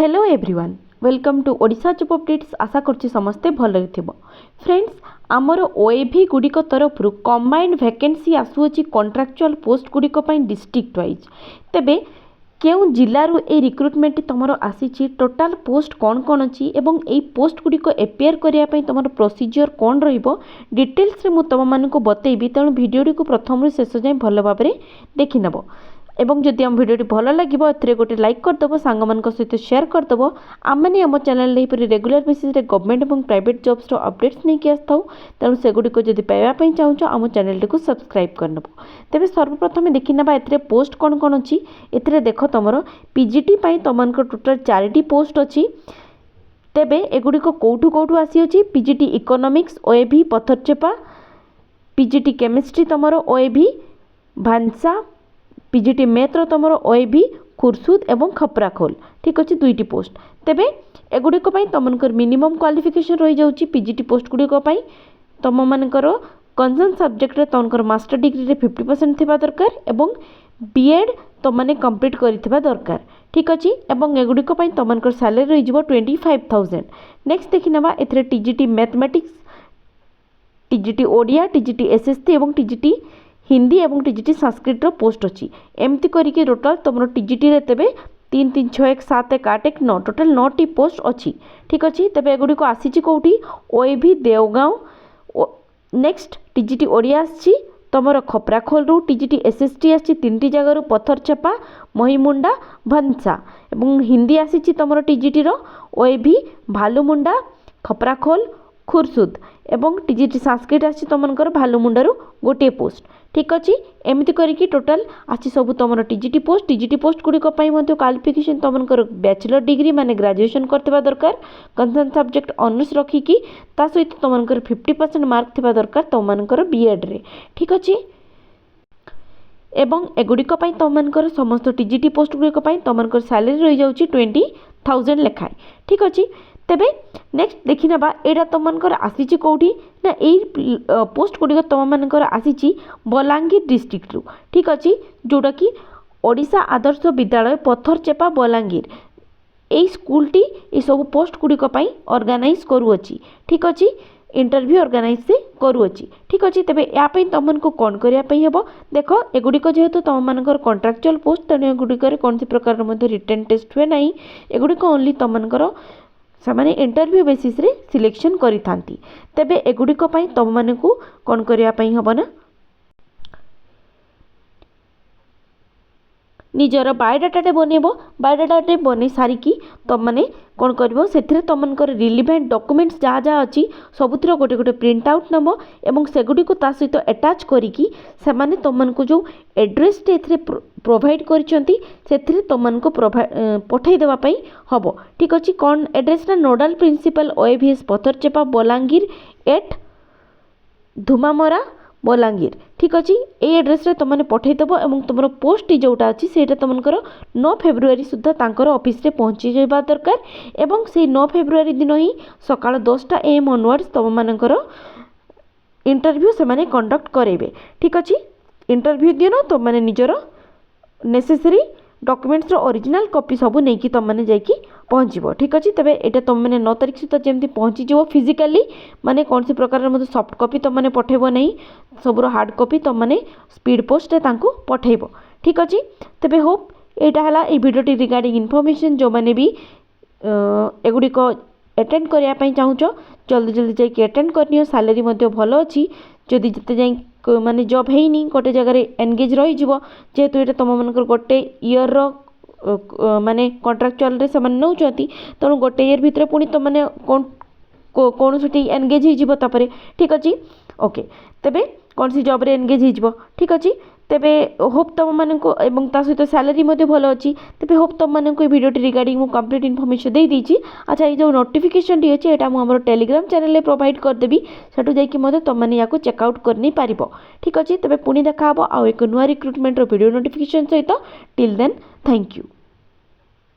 Hello everyone welcome to Odisha job updates. आशा करछि समस्ते भलरे थिबो। फ्रेंड्स आमर ओएभी गुड़िक तरफ कंबाइंड वैकेंसी आसुची कॉन्ट्रैक्चुअल पोस्ट गुड़िक डिस्ट्रिक्ट वाइज तेबे केउ जिल्लारू ए रिक्रुटमेंट तुमर आसी टोटाल पोस्ट कौन कौन अच्छी एवं ए पोस्ट गुड़िक एपियर करने तुम प्रोसीजर कौन रिटेल्स रे मु तुम मानक बतेबी। तेणु भिडियो को प्रथम शेष जाए भल भाव देखि नब एवं जदि आम भिडियो भल लगे ए गोटे लाइक करदेव सांग मान सहित शेयर करदेव। आम मैंने आम चैनल रेगुलर बेसिस रे गवर्नमेंट और प्राइवेट जॉब्स अपडेट्स नहीं आसता तेणु सेगुड़ी जदि पाइबापी चाहूँ आम चैनल को सब्सक्राइब करनब। तेज सर्वप्रथम देखी ना ए पोस्ट कौन कौन अच्छी ए देख तुम पीजीटी तुम टोटाल 4टी पोस्ट अच्छी। तेबे एगुड़िक कौटू कौटू आसी पीजीटी इकोनॉमिक्स ओएभी पथरचेपा, पीजीटी केमिस्ट्री तुम ओएभी भान्सा, पीजीटी मैथ्र तुम ओएभी खुरसुद एवं खपराखोल। ठीक अच्छे 2टी पोस्ट। तेबे एगुड़िक तुमकर मिनिमम क्वालिफिकेशन रही जाउची पीजीटी पोस्ट गुड़िक तुम मानकर कंसर्न सब्जेक्ट रे तुमकर मास्टर डिग्री रे 50% थिबा दरकार एवं बीएड तुमने कंप्लीट करिथिबा दरकार। ठीक अच्छे एवं एगुड़िक तुमकर सैलरी रही 25,000। नेक्स्ट देखि नबा एथरे TGT mathematics, TGT Odia, TGT SST एवं टीजीटी हिंदी एवं टीजीटी संस्कृत पोस्ट अच्छी। एमती करके टोटाल तुम टीजीटी रे तेबे 3 3 6 1 7 1 8 1 9 टोटाल 9टी पोस्ट अच्छी। ठीक अच्छे तेबे एगुड़िक आसी कौटी ओएभी देवगांव। नेक्स्ट टीजीटी ओडिया आसी तुम खपराखोल रु, टीजीटी एसएसटी आसी 3टी जगार पथरचेपा, महिमुंडा, भंसा एवं हिंदी आसी तुम टीजीटी रो ओएभी भालुमुंडा, खपराखोल, खुरसुद एवं टीजीटी संस्कृत आसी तुमकर भालुमुंडारू गोटे पोस्ट। ठीक अच्छे एमती करके टोटाल आसी सब तुम टीजीटी पोस्ट गुड़िक क्वालिफिकेशन तुमकर बैचलर डिग्री माने ग्रेजुएशन करथिबा दरकार, कंसर्न सब्जेक्ट ऑनर्स रखिकी ता सहित तुमकर 50% मार्क थिबा दरकार तुमकर बीएड रे। ठीक अच्छे एवं एगुड़िक तुमकर समस्त टीजीटी पोस्ट गुड़िक तुमकर सैलरी रही जाउची 20,000 लेखाएं। ठीक अच्छे तेबे नेक्स्ट देखि नबा एडा तुमनकर आसीची कोठी ना एई पोस्ट गुड़िक तुम मानकर आसीची बलांगीर डिस्ट्रिक्ट रु। ठीक अच्छे जोटा कि ओडिशा आदर्श विद्यालय पथरचेपा बलांगीर एई स्कूलटी ए सब पोस्ट गुड़िक ऑर्गेनाइज करूअछि। ठीक अच्छे इंटरव्यू ऑर्गेनाइज से करूअछि। ठीक अच्छे तेबे या तुमको कौन करने हेब देख एगुड़िक जेहेतु तुम मानकर कॉन्ट्रैक्चुअल पोस्ट तेणु एगुड़िक कौन सी प्रकार रिटन टेस्ट हुए ना एगुड़िक ओनली तुमकर से इंटरव्यू बेसिस रे सिलेक्शन करी थांती। तेबे एगुड़िक तुम मानकू कौन करने हेब ना निजर बायोडाटाटे बनइब। बायोडाटाटे बन सारिकी तुम मैंने कौन कर से तुमकर रिलिवेंट डॉक्यूमेंट्स जहाँ जहाँ अच्छी सबुतिर गोटे गोटे प्रिंट आउट नब एवं सेगुड़ी को ता सहित अटैच करिकी सेमाने तुमको जो एड्रेस टे प्रोवाइड करिसेंती तुमको पठई देवाई हम। ठीक अच्छे कौन एड्रेस ना नोडाल प्रिंसिपल ओएभीएस पथरचेपा बलांगीर एट धुमामरा बलांगीर। ठीक अच्छे ये एड्रेस रे तुमने पठईदेव और तुम पोस्ट जोटा अच्छी से तुमकर 9 फेब्रुआरी सुधा तांकर ऑफिस रे पहुँची जावा दरकार एवं से 9 फेब्रुआरी दिन ही सकाळ 10टा AM ऑनवर्ड्स तुम मानकर इंटरव्यू से माने कंडक्ट करेबे। ठीक अच्छे इंटरव्यू दिन तुम माने निजर नेसेसरी डॉक्यूमेंट्स ओरिजिनल कॉपी सब नहीं कि तुम मैंने जाकि पहुँचब। ठीक अच्छे तेबे एटा तुम मैंने 9 तारीख सुधा जमी पहुँची जाव फिजिकाली माने कौन सी प्रकार सॉफ्ट कॉपी तुम मैंने पठेब नहीं सबुर हार्ड कॉपी तुम मैंने स्पीड पोस्ट तांको पठेब। ठीक अच्छे तेबे होप एटा हला ए वीडियोटी रिगार्डिंग इनफॉरमेशन जो मैंने भी एगुड़िक अटेंड करने चाहूँ जल्दी जल्दी जाकि अटेंड करनी। सैलरी भल अच्छी जदि जिते जाए माने जॉब है गोटे जगह एनगेज रही जेहेतु ये तुम मानकर गोटे इयर माने कॉन्ट्रैक्चुअल रे से नौचती तेणु गोटे इयर भितर पुणी तुम मैंने कौन सी एनगेज हो। ठीक अच्छे ओके तेबे कौन सी जॉब रे एनगेज हो। ठीक अच्छे तेबे होप तुम मानको एवं ता सहित सैलरी भल अच्छी तेबे होप तुम मानको वीडियो रिगार्डिंग मु कंप्लीट इनफॉरमेशन दे दीची। अच्छा ये जो नोटिफिकेशन टी अच्छे यहाँ मुझे टेलीग्राम चैनल रे प्रोवाइड करदेवी सेठू जाकि तुम मैंने या चेकआउट करनी पार। ठीक अच्छे तेबे पुणी देखा आउ एक नुआ रिक्रुटमेंट वीडियो नोटिफिकेशन सहित टिल देन थैंक यू।